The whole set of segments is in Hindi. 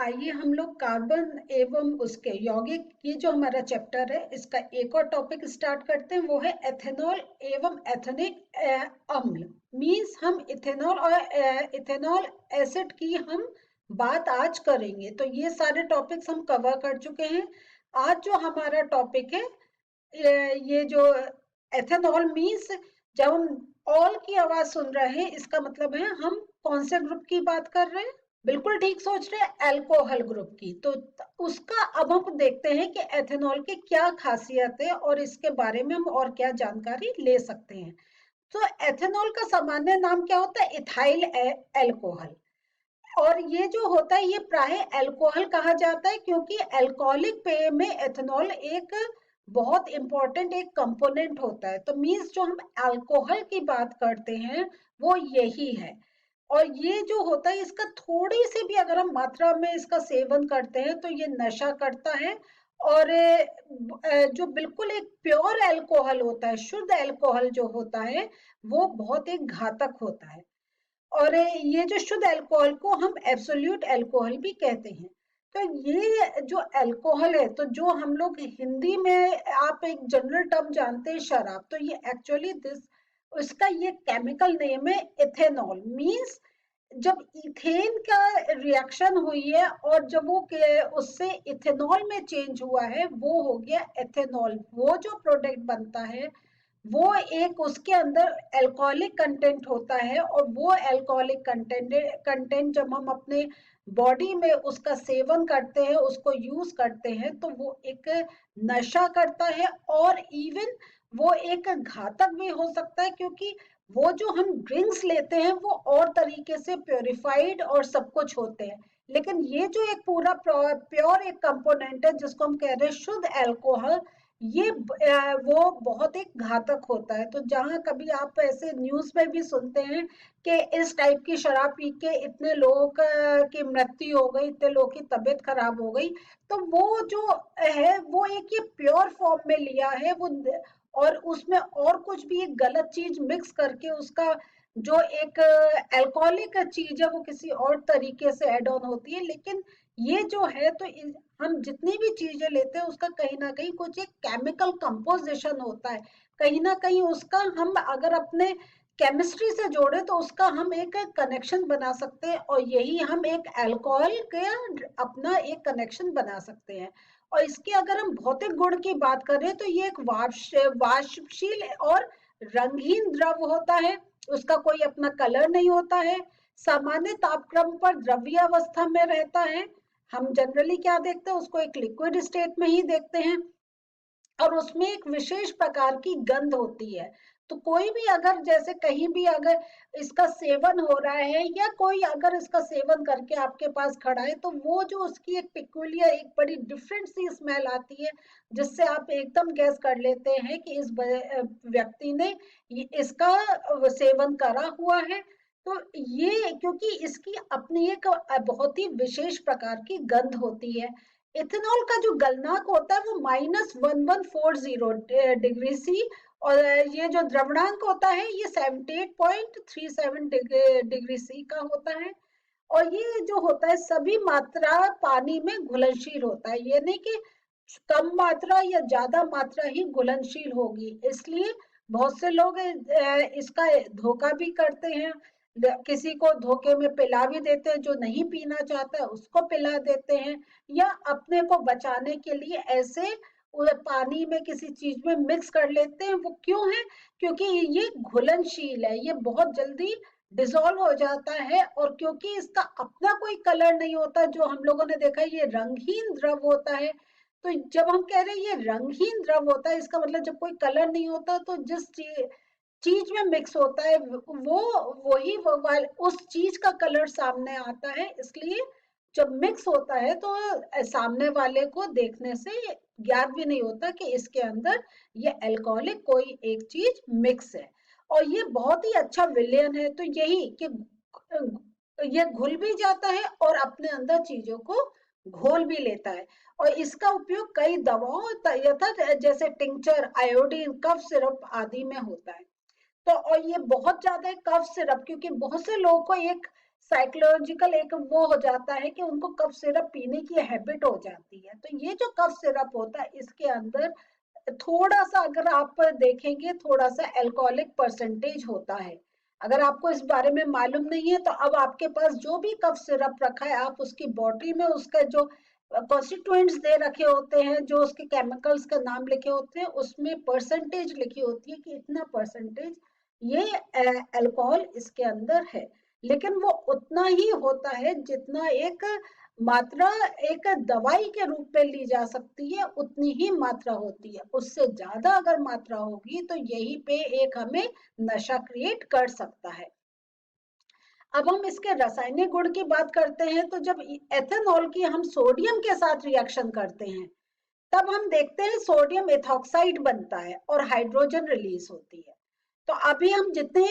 आइए हम लोग कार्बन एवं उसके यौगिक, ये जो हमारा चैप्टर है इसका एक और टॉपिक स्टार्ट करते हैं, वो है एथेनॉल एवं एथेनिक अम्ल। मीन्स हम इथेनॉल और इथेनॉल एसिड की हम बात आज करेंगे। तो ये सारे टॉपिक्स हम कवर कर चुके हैं। आज जो हमारा टॉपिक है ये जो एथेनॉल मीन्स, जब हम ऑल की आवाज सुन रहे हैं इसका मतलब है हम कौन से ग्रुप की बात कर रहे हैं। बिल्कुल ठीक सोच रहे हैं, अल्कोहल ग्रुप की। तो उसका अब हम देखते हैं कि एथेनॉल की क्या खासियत है और इसके बारे में हम और क्या जानकारी ले सकते हैं। तो एथेनॉल का सामान्य नाम क्या होता है? Ethyl alcohol. और ये जो होता है ये प्राय अल्कोहल कहा जाता है, क्योंकि अल्कोहलिक पेय में एथेनॉल एक बहुत इंपॉर्टेंट एक कंपोनेंट होता है। तो मीन्स जो हम अल्कोहल की बात करते हैं वो यही है। और ये जो होता है इसका थोड़ी सी भी अगर हम मात्रा में इसका सेवन करते हैं तो ये नशा करता है। और जो बिल्कुल एक प्योर अल्कोहल होता है, शुद्ध अल्कोहल जो होता है, वो बहुत एक घातक होता है। और ये जो शुद्ध अल्कोहल को हम एब्सोल्यूट अल्कोहल भी कहते हैं। तो ये जो अल्कोहल है, तो जो हम लोग हिंदी में आप एक जनरल टर्म जानते हैं शराब, तो ये एक्चुअली दिस उसका ये केमिकल नेम है इथेनॉल। मींस जब इथेन का रिएक्शन हुई है और जब वो उससे इथेनॉल में चेंज हुआ है, वो हो गया एथेनॉल। वो जो प्रोडक्ट बनता है वो एक उसके अंदर अल्कोहलिक कंटेंट होता है, और वो अल्कोहलिक कंटेंट जब हम अपने बॉडी में उसका सेवन करते हैं, उसको यूज करते हैं, तो वो एक नशा करता है। और इवन वो एक घातक भी हो सकता है, क्योंकि वो जो हम ड्रिंक्स लेते हैं वो और तरीके से प्योरिफाइड और सब कुछ होते हैं। लेकिन ये जो एक पूरा प्योर एक कंपोनेंट है जिसको हम कह रहे हैं शुद्ध अल्कोहल, ये वो बहुत एक घातक होता है। तो जहां कभी आप ऐसे न्यूज में भी सुनते हैं कि इस टाइप की शराब पी के इतने लोगों की मृत्यु हो गई, इतने लोगों की तबीयत खराब हो गई, तो वो जो है वो एक ये प्योर फॉर्म में लिया है वो, और उसमें और कुछ भी एक गलत चीज मिक्स करके उसका जो एक अल्कोहलिक चीज है वो किसी और तरीके से ऐड ऑन होती है। लेकिन ये जो है, तो हम जितनी भी चीजें लेते हैं उसका कहीं ना कहीं कुछ एक केमिकल कंपोजिशन होता है। कहीं ना कहीं उसका हम अगर अपने केमिस्ट्री से जोड़े तो उसका हम एक कनेक्शन बना सकते हैं, और यही हम एक अल्कोहल के अपना एक कनेक्शन बना सकते हैं। और इसके अगर हम भौतिक गुण की बात करें तो ये एक वाष्पशील और रंगहीन द्रव होता है। उसका कोई अपना कलर नहीं होता है। सामान्य तापक्रम पर द्रव्य अवस्था में रहता है। हम जनरली क्या देखते हैं, उसको एक लिक्विड स्टेट में ही देखते हैं। और उसमें एक विशेष प्रकार की गंध होती है। तो कोई भी अगर जैसे कहीं भी अगर इसका सेवन हो रहा है, या कोई अगर इसका सेवन करके आपके पास खड़ा है, तो वो जो उसकी एक पिक्यूलियर एक बड़ी डिफरेंट सी स्मेल आती है, जिससे आप एकदम गैस कर लेते हैं कि इस व्यक्ति ने इसका सेवन करा हुआ है। तो ये क्योंकि इसकी अपनी एक बहुत ही विशेष प्रकार की गंध होती है। इथेनॉल का जो गलनांक होता है वो -1140 डिग्री सी, और ये जो द्रवणांक होता है ये 78.37 डिग्री सी का होता है। और ये जो होता है सभी मात्रा पानी में घुलनशील होता है। ये नहीं कि कम मात्रा या ज्यादा मात्रा ही घुलनशील होगी। इसलिए बहुत से लोग इसका धोखा भी करते हैं। किसी को धोखे में पिला भी देते हैं, जो नहीं पीना चाहता है उसको पिला देते हैं, या अपने को बचाने के लिए ऐसे पानी में किसी चीज में मिक्स कर लेते हैं। वो क्यों है? क्योंकि ये घुलनशील है, ये बहुत जल्दी डिसॉल्व हो जाता है। और क्योंकि इसका अपना कोई कलर नहीं होता, जो हम लोगों ने देखा ये रंगहीन द्रव होता है। तो जब हम कह रहे हैं ये रंगहीन द्रव होता है, इसका मतलब जब कोई कलर नहीं होता, तो जिस चीज में मिक्स होता है वो वही उस चीज का कलर सामने आता है। इसलिए जब मिक्स होता है तो सामने वाले को देखने से ज्ञात भी नहीं होता कि इसके अंदर ये अल्कोहलिक कोई एक चीज मिक्स है। और ये बहुत ही अच्छा विलयन है। तो यही कि ये घुल भी जाता है और अपने अंदर चीजों को घोल भी लेता है। और इसका उपयोग कई दवाओं यथा जैसे टिंचर, आयोडीन, कफ सिरप आदि में होता है। तो और ये बहुत ज्यादा कफ सिरप, क्योंकि बहुत से लोगों को एक साइकोलॉजिकल एक वो हो जाता है कि उनको कफ सिरप पीने की हैबिट हो जाती है। तो ये जो कफ सिरप होता है इसके अंदर थोड़ा सा, अगर आप देखेंगे, थोड़ा सा अल्कोहलिक परसेंटेज होता है। अगर आपको इस बारे में मालूम नहीं है तो अब आपके पास जो भी कफ सिरप रखा है, आप उसकी बॉटल में उसका जो कॉन्स्टिट्यूएंट्स दे रखे होते हैं, जो उसके केमिकल्स का नाम लिखे होते हैं, उसमें परसेंटेज लिखी होती है कि इतना परसेंटेज ये अल्कोहल इसके अंदर है। लेकिन वो उतना ही होता है जितना एक मात्रा एक दवाई के रूप में ली जा सकती है, उतनी ही मात्रा होती है। उससे ज्यादा अगर मात्रा होगी तो यही पे एक हमें नशा क्रिएट कर सकता है। अब हम इसके रासायनिक गुण की बात करते हैं, तो जब एथेनॉल की हम सोडियम के साथ रिएक्शन करते हैं तब हम देखते हैं सोडियम एथॉक्साइड बनता है और हाइड्रोजन रिलीज होती है। तो अभी हम जितने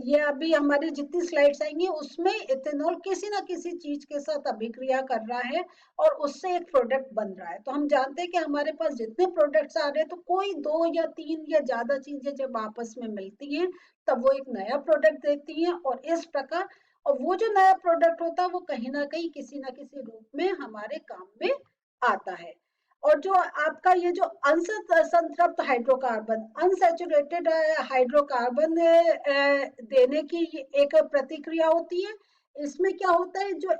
ये अभी हमारी जितनी स्लाइड्स आएंगी उसमें इथेनॉल किसी ना किसी चीज के साथ अभिक्रिया कर रहा है और उससे एक प्रोडक्ट बन रहा है। तो हम जानते हैं कि हमारे पास जितने प्रोडक्ट्स आ रहे हैं तो कोई दो या तीन या ज्यादा चीजें जब आपस में मिलती हैं तब वो एक नया प्रोडक्ट देती हैं, और इस प्रकार, और वो जो नया प्रोडक्ट होता है वो कहीं ना कहीं किसी ना किसी रूप में हमारे काम में आता है। और जो आपका ये जो असंतृप्त हाइड्रोकार्बन, अनसैचुरेटेड हाइड्रोकार्बन देने की एक प्रतिक्रिया होती है। इसमें क्या होता है, जो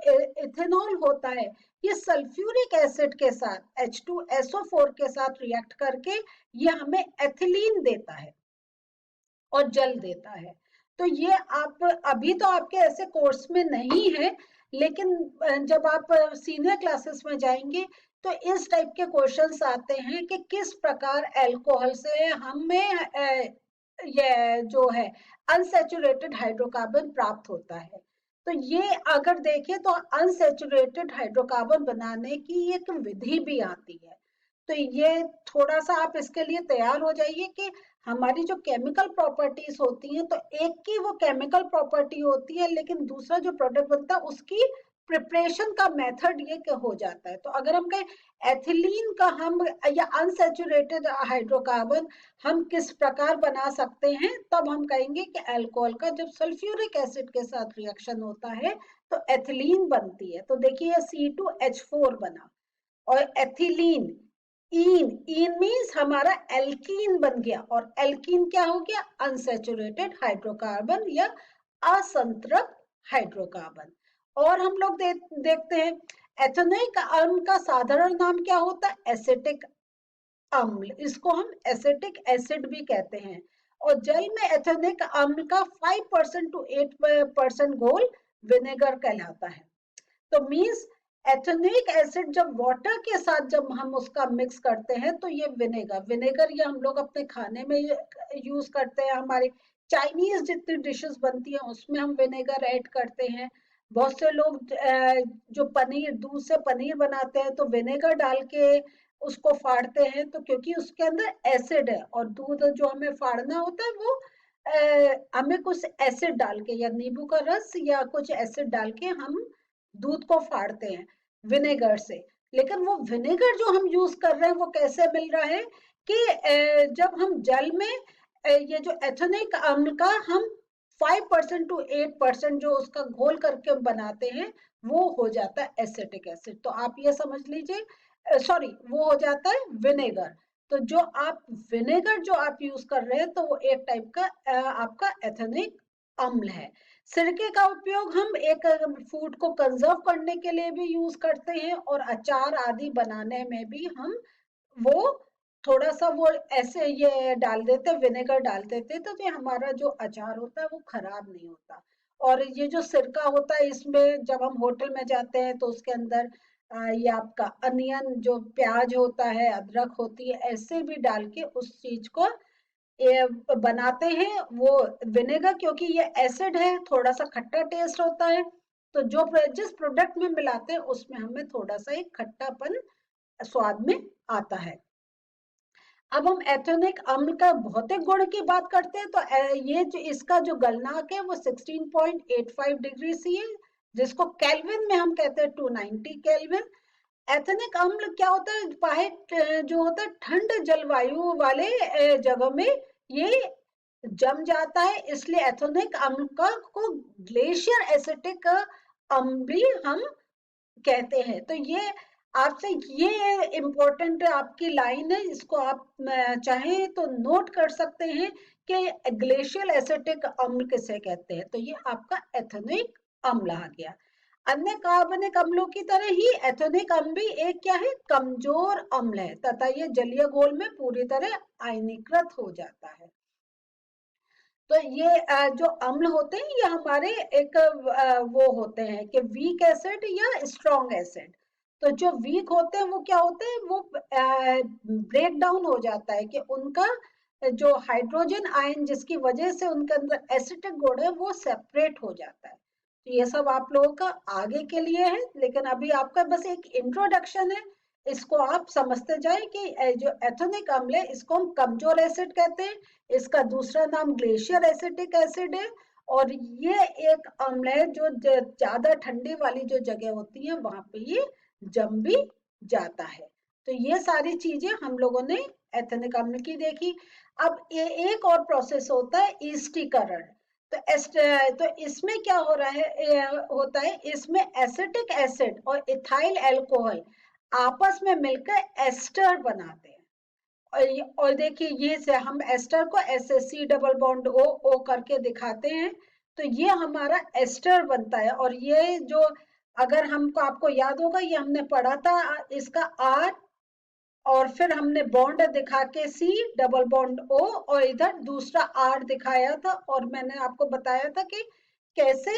इथेनॉल होता है ये सल्फ्यूरिक एसिड के साथ H2SO4 के साथ रिएक्ट करके ये हमें एथिलीन देता है और जल देता है। तो ये आप अभी तो आपके ऐसे कोर्स में नहीं है, लेकिन जब आप सीनियर क्लासेस में जाएंगे तो इस टाइप के क्वेश्चंस आते हैं कि किस प्रकार अल्कोहल से हमें ये जो है अनसैचुरेटेड हाइड्रोकार्बन प्राप्त होता है। तो ये अगर देखें तो अनसैचुरेटेड हाइड्रोकार्बन बनाने की एक विधि भी आती है। तो ये थोड़ा सा आप इसके लिए तैयार हो जाइए कि हमारी जो केमिकल प्रॉपर्टीज होती हैं तो एक की वो केमिकल प्रॉपर्टी होती है, लेकिन दूसरा जो प्रोडक्ट बनता है उसकी प्रिपरेशन का मेथड ये हो जाता है। तो अगर हम कहें एथिलीन का हम या अनसैचुरेटेड हाइड्रोकार्बन हम किस प्रकार बना सकते हैं, तब हम कहेंगे कि अल्कोहल का जब सल्फ्यूरिक एसिड के साथ रिएक्शन होता है तो एथिलीन बनती है। तो देखिए C2H4 बना, और एथिलीन, इन मीन्स हमारा एल्कीन बन गया, और एल्कीन क्या हो गया, अनसैचुरेटेड हाइड्रोकार्बन या असंतृप्त हाइड्रोकार्बन। और हम लोग देखते हैं एथेनोइक अम्ल का साधारण नाम क्या होता है, एसिटिक अम्ल। इसको हम एसिटिक एसिड भी कहते हैं। और जल में एथेनिक अम्ल का 5% to 8% घोल विनेगर कहलाता है। तो मीन्स एथेनिक एसिड जब वाटर के साथ जब हम उसका मिक्स करते हैं तो ये विनेगर ये हम लोग अपने खाने में यूज करते हैं। हमारे चाइनीज जितनी डिशेस बनती हैं उसमें हम विनेगर ऐड करते हैं। बहुत से लोग जो पनीर, दूध से पनीर बनाते हैं तो विनेगर डाल के उसको फाड़ते हैं, तो क्योंकि उसके अंदर एसिड है, और दूध जो हमें फाड़ना होता है वो हमें कुछ एसिड डाल के या नींबू का रस या कुछ एसिड डाल के हम दूध को फाड़ते हैं विनेगर से। लेकिन वो विनेगर जो हम यूज कर रहे हैं वो कैसे मिल रहा है कि जब हम जल में ये जो एथेनिक अम्ल का हम 5% to 8% जो उसका घोल करके बनाते हैं वो हो जाता है एसिटिक एसिड। तो आप ये समझ लीजिए, सॉरी, वो हो जाता है विनेगर। तो जो आप विनेगर जो आप यूज कर रहे हैं तो वो एक टाइप का आपका एथेनिक अम्ल है। सिरके का उपयोग हम एक फूड को कंजर्व करने के लिए भी यूज करते हैं, और अचार आदि बनाने में भी हम वो थोड़ा सा वो ऐसे ये डाल देते, विनेगर डाल देते, तो ये हमारा जो अचार होता है वो खराब नहीं होता। और ये जो सिरका होता है इसमें जब हम होटल में जाते हैं तो उसके अंदर ये आपका अनियन जो प्याज होता है, अदरक होती है, ऐसे भी डाल के उस चीज को ये बनाते हैं वो विनेगर, क्योंकि ये एसिड है, थोड़ा सा खट्टा टेस्ट होता है। तो जो जिस प्रोडक्ट में मिलाते हैं उसमें हमें थोड़ा सा एक खट्टापन स्वाद में आता है। अब हम एथेनिक अम्ल का भौतिक गुण की बात करते हैं, तो ये जो इसका जो गलनांक है वो 16.85 डिग्री सी है, जिसको केल्विन में हम कहते हैं 290 केल्विन। एथेनिक अम्ल क्या होता है, बाहर जो होता है ठंड जलवायु वाले जगह में ये जम जाता है, इसलिए एथेनोइक अम्ल को ग्लेशियर एसिटिक अम्ल भी हम कहते हैं। तो ये आपसे ये इम्पोर्टेंट आपकी लाइन है, इसको आप चाहें तो नोट कर सकते हैं कि ग्लेशियल एसिटिक अम्ल किसे कहते हैं। तो ये आपका एथेनोइक अम्ल आ गया। अन्य कार्बनिक अम्लों की तरह ही एथेनोइक अम्ल भी एक क्या है, कमजोर अम्ल है तथा ये जलीय घोल में पूरी तरह आयनीकृत हो जाता है। तो ये जो अम्ल होते हैं ये हमारे एक वो होते हैं कि वीक एसिड या स्ट्रॉन्ग एसिड। तो जो वीक होते हैं वो क्या होते हैं, वो ब्रेक डाउन हो जाता है कि उनका जो हाइड्रोजन आयन जिसकी वजह से उनके अंदर एसिटिक गुण है वो सेपरेट हो जाता है। तो ये सब आप लोगों का आगे के लिए है, लेकिन अभी आपका बस एक इंट्रोडक्शन है। इसको आप समझते जाए कि जो एथेनिक अम्ल है इसको हम कमजोर एसिड कहते हैं, इसका दूसरा नाम ग्लेशियर एसिटिक एसिड है। और ये एक अम्ल है जो ज्यादा ठंडी वाली जो जगह होती है वहां पे ये जम भी जाता है। तो ये सारी चीजें हम लोगों ने एथेनिक अम्ल की देखी। अब एक और प्रोसेस होता है ईस्टीकरण। तो इसमें क्या हो रहा है, होता है इसमें एसिटिक एसिड और इथाइल अल्कोहल आपस में मिलकर एस्टर बनाते हैं। और देखिए ये से हम एस्टर को एसएससी डबल बॉन्ड ओ ओ करके दिखाते हैं। तो ये हमारा एस्टर बनता है। और ये जो अगर हमको आपको याद होगा ये हमने पढ़ा था, इसका आर और फिर हमने बॉन्ड दिखा के सी डबल बॉन्ड ओ और इधर दूसरा आर दिखाया था। और मैंने आपको बताया था कि कैसे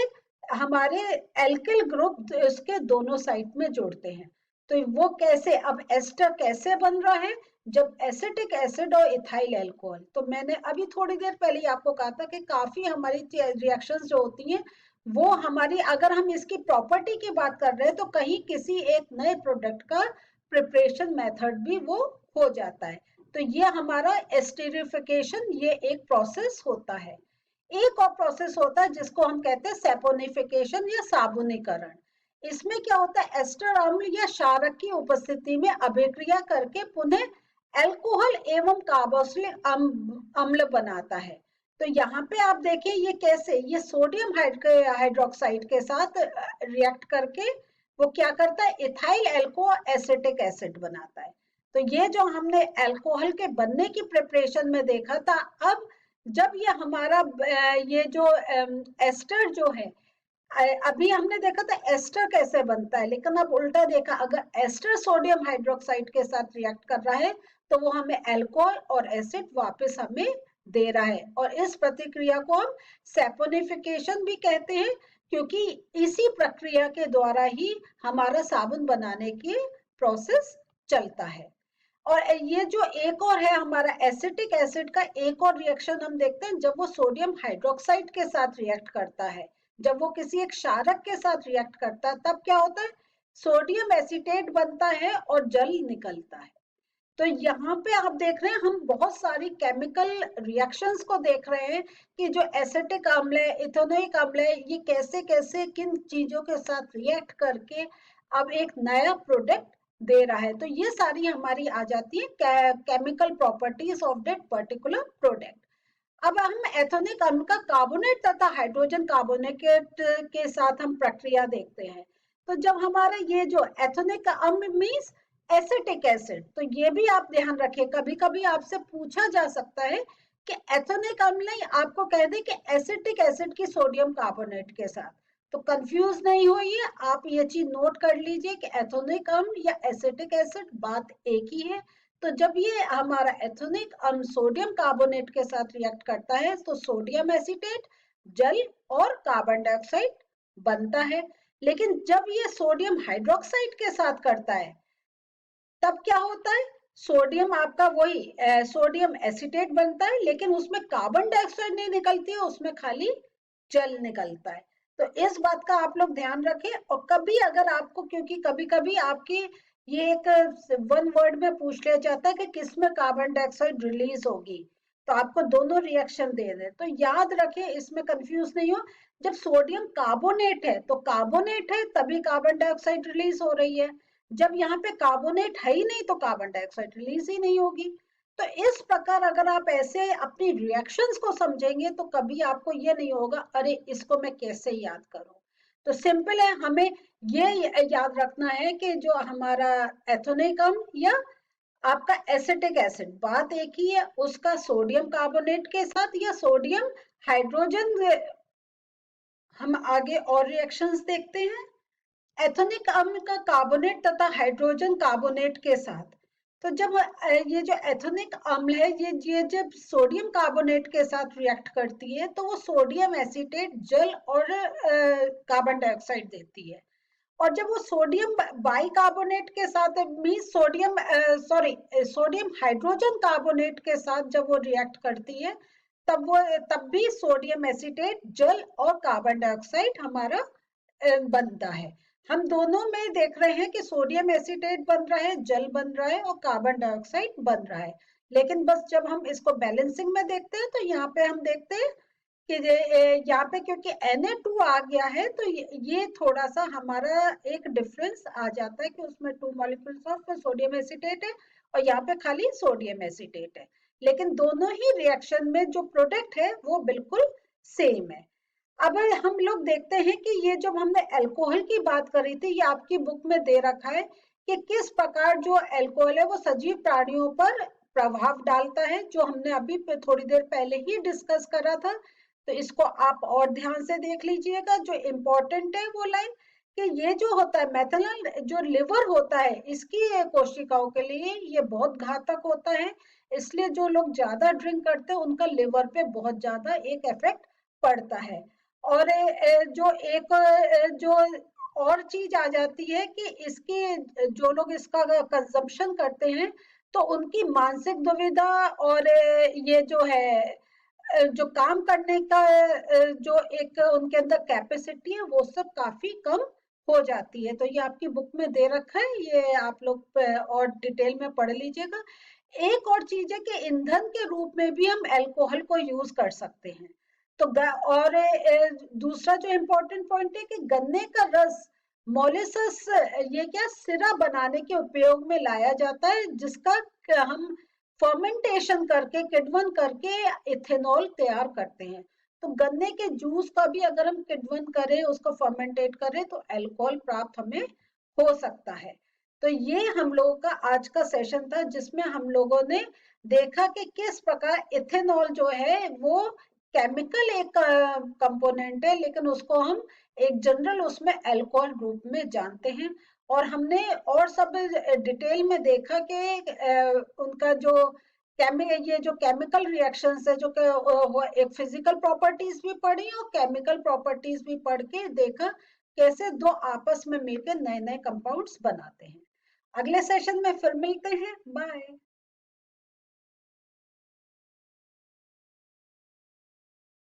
हमारे एल्किल ग्रुप उसके दोनों साइड में जोड़ते हैं। तो वो कैसे, अब एस्टर कैसे बन रहा है, जब एसिटिक एसिड और इथाइल अल्कोहल। तो मैंने अभी थोड़ी देर पहले आपको कहा था कि काफी हमारी रिएक्शंस जो होती हैं वो हमारी, अगर हम इसकी प्रॉपर्टी की बात कर रहे हैं तो कहीं किसी एक नए प्रोडक्ट का प्रिपरेशन मेथड भी वो हो जाता है। तो ये हमारा एस्टेरिफिकेशन ये एक प्रोसेस होता है। एक और प्रोसेस होता है जिसको हम कहते हैं सैपोनिफिकेशन या साबुनीकरण। इसमें क्या होता है, एस्टर अम्ल या क्षारक की उपस्थिति में अभिक्रिया करके पुनः अल्कोहल एवं कार्बोक्सिलिक अम्ल बनाता है। तो यहाँ पे आप देखिए ये कैसे, ये सोडियम हाइड्रोक्साइड के साथ रिएक्ट करके वो क्या करता है, इथाइल एल्को एसिटिक एसिड बनाता है। तो ये जो हमने अल्कोहल के बनने की प्रिपरेशन में देखा था, अब जब ये हमारा ये जो एस्टर जो है, अभी हमने देखा था एस्टर कैसे बनता है, लेकिन अब उल्टा देखा, अगर एस्टर सोडियम हाइड्रोक्साइड के साथ रिएक्ट कर रहा है तो वो हमें अल्कोहल और एसिड वापस हमें दे रहा है। और इस प्रतिक्रिया को हम सैपोनिफिकेशन भी कहते हैं, क्योंकि इसी प्रक्रिया के द्वारा ही हमारा साबुन बनाने की प्रोसेस चलता है। और ये जो एक और है हमारा एसिटिक एसिड का एक और रिएक्शन हम देखते हैं, जब वो सोडियम हाइड्रोक्साइड के साथ रिएक्ट करता है, जब वो किसी एक क्षारक के साथ रिएक्ट करता है तब क्या होता है, सोडियम एसीटेट बनता है और जल निकलता है। तो यहाँ पे आप देख रहे हैं हम बहुत सारी केमिकल रिएक्शंस को देख रहे हैं कि जो एसिटिक अम्ल है, इथेनोइक अम्ल है, ये कैसे कैसे किन चीजों के साथ रिएक्ट करके अब एक नया प्रोडक्ट दे रहा है। तो ये सारी हमारी आ जाती है chemical properties of that particular product. अब हम एथेनिक अम्ल का कार्बोनेट तथा हाइड्रोजन कार्बोनेट के साथ हम प्रक्रिया देखते हैं। तो जब हमारा ये जो एथेनिक अम्ल मीन्स एसिटिक एसिड, तो ये भी आप ध्यान रखें, कभी कभी आपसे पूछा जा सकता है कि एथेनिक अम्ल नहीं, आपको कह दे कि एसिटिक एसिड की सोडियम कार्बोनेट के साथ। तो कंफ्यूज नहीं होइए, आप ये चीज नोट कर लीजिए कि एथेनिक अम्ल या एसिटिक एसिड बात एक ही है। तो जब ये हमारा एथेनिक अम्ल सोडियम कार्बोनेट के साथ रिएक्ट करता है तो सोडियम एसीटेट जल और कार्बन डाइऑक्साइड बनता है। लेकिन जब ये सोडियम हाइड्रोक्साइड के साथ करता है तब क्या होता है, सोडियम आपका वही सोडियम एसीटेट बनता है, लेकिन उसमें कार्बन डाइऑक्साइड नहीं निकलती है, उसमें खाली जल निकलता है। तो इस बात का आप लोग ध्यान रखें। और कभी अगर आपको, क्योंकि कभी कभी आपकी ये एक वन वर्ड में पूछ लिया जाता है कि किसमें कार्बन डाइऑक्साइड रिलीज होगी, तो आपको दोनों रिएक्शन दे दे, तो याद रखें इसमें कंफ्यूज नहीं हो। जब सोडियम कार्बोनेट है तो कार्बोनेट है तभी कार्बन डाइऑक्साइड रिलीज हो रही है, जब यहाँ पे कार्बोनेट है ही नहीं तो कार्बन डाइऑक्साइड रिलीज ही नहीं होगी। तो इस प्रकार अगर आप ऐसे अपनी रिएक्शंस को समझेंगे तो कभी आपको ये नहीं होगा अरे इसको मैं कैसे याद करूं। तो सिंपल है, हमें ये याद रखना है कि जो हमारा एथेनिक अम्ल या आपका एसिटिक एसिड, बात एक ही है, उसका सोडियम कार्बोनेट के साथ या सोडियम हाइड्रोजन। हम आगे और रिएक्शंस देखते हैं एथेनिक अम्ल का कार्बोनेट तथा हाइड्रोजन कार्बोनेट के साथ। तो जब ये जो एथेनिक अम्ल है ये जब सोडियम कार्बोनेट के साथ रिएक्ट करती है तो वो सोडियम एसीटेट जल और कार्बन डाइऑक्साइड देती है। और जब वो सोडियम बाइकार्बोनेट के साथ मींस सोडियम हाइड्रोजन कार्बोनेट के साथ जब वो रिएक्ट करती है तब भी सोडियम एसीटेट जल और कार्बन डाइऑक्साइड हमारा बनता है। हम दोनों में देख रहे हैं कि सोडियम एसीटेट बन रहा है, जल बन रहा है और कार्बन डाइऑक्साइड बन रहा है। लेकिन बस जब हम इसको बैलेंसिंग में देखते हैं तो यहाँ पे हम देखते हैं कि यहाँ पे क्योंकि Na2 आ गया है तो ये थोड़ा सा हमारा एक डिफरेंस आ जाता है कि उसमें 2 मॉलिक्यूल्स ऑफ सोडियम एसीटेट है और यहाँ पे खाली सोडियम एसीटेट है। लेकिन दोनों ही रिएक्शन में जो प्रोडक्ट है वो बिल्कुल सेम है। अब हम लोग देखते हैं कि ये जब हमने अल्कोहल की बात करी थी, ये आपकी बुक में दे रखा है कि किस प्रकार जो अल्कोहल है वो सजीव प्राणियों पर प्रभाव डालता है, जो हमने अभी थोड़ी देर पहले ही डिस्कस करा था। तो इसको आप और ध्यान से देख लीजिएगा। जो इम्पोर्टेंट है वो लाइन कि ये जो होता है मेथनॉल, जो लिवर होता है इसकी कोशिकाओं के लिए ये बहुत घातक होता है। इसलिए जो लोग ज्यादा ड्रिंक करते हैं उनका लिवर पे बहुत ज्यादा एक इफेक्ट पड़ता है। और जो एक जो और चीज आ जाती है कि इसकी जो लोग इसका कंजम्पशन करते हैं तो उनकी मानसिक दुविधा और ये जो है जो काम करने का जो एक उनके अंदर कैपेसिटी है वो सब काफी कम हो जाती है। तो ये आपकी बुक में दे रखा है, ये आप लोग और डिटेल में पढ़ लीजिएगा। एक और चीज है कि ईंधन के रूप में भी हम अल्कोहल को यूज कर सकते हैं। तो और दूसरा जो इम्पोर्टेंट पॉइंट है कि गन्ने का रस मोलिसस ये क्या सिरा बनाने के उपयोग में लाया जाता है, जिसका हम फर्मेंटेशन करके किण्वन करके इथेनॉल तैयार करते हैं। तो गन्ने के जूस का भी अगर हम किण्वन करें, उसको फर्मेंटेट करें तो अल्कोहल प्राप्त हमें हो सकता है। तो ये हम लोगों का आज का सेशन था जिसमें हम लोगों ने देखा कि किस प्रकार इथेनॉल जो है वो केमिकल एक कंपोनेंट है, लेकिन उसको हम एक जनरल उसमें अल्कोहल रूप में जानते हैं। और हमने और सब डिटेल में देखा कि उनका जो ये जो केमिकल रिएक्शंस है जो एक फिजिकल प्रॉपर्टीज भी पढ़ी और केमिकल प्रॉपर्टीज भी पढ़ के देखा कैसे दो आपस में मिलकर नए नए कंपाउंड्स बनाते हैं। अगले सेशन में फिर मिलते हैं। बाय।